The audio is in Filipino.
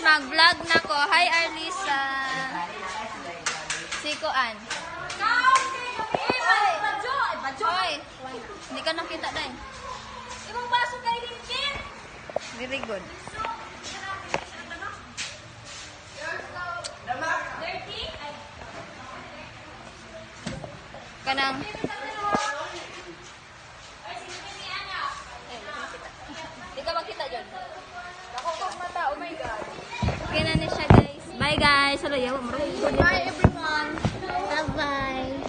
mag-vlog na ko. Hi, Arlisa. Si Kuan. Hoy, hindi ka nakita dahil. Ibang baso kayo din, Kim. Very good. Dirty? Kanang. Hindi ka makita dyan. Nakukog mata, oh my God. Okay na siya, guys. Bye, guys. Hello, yawa. Bye, everyone. Bye-bye.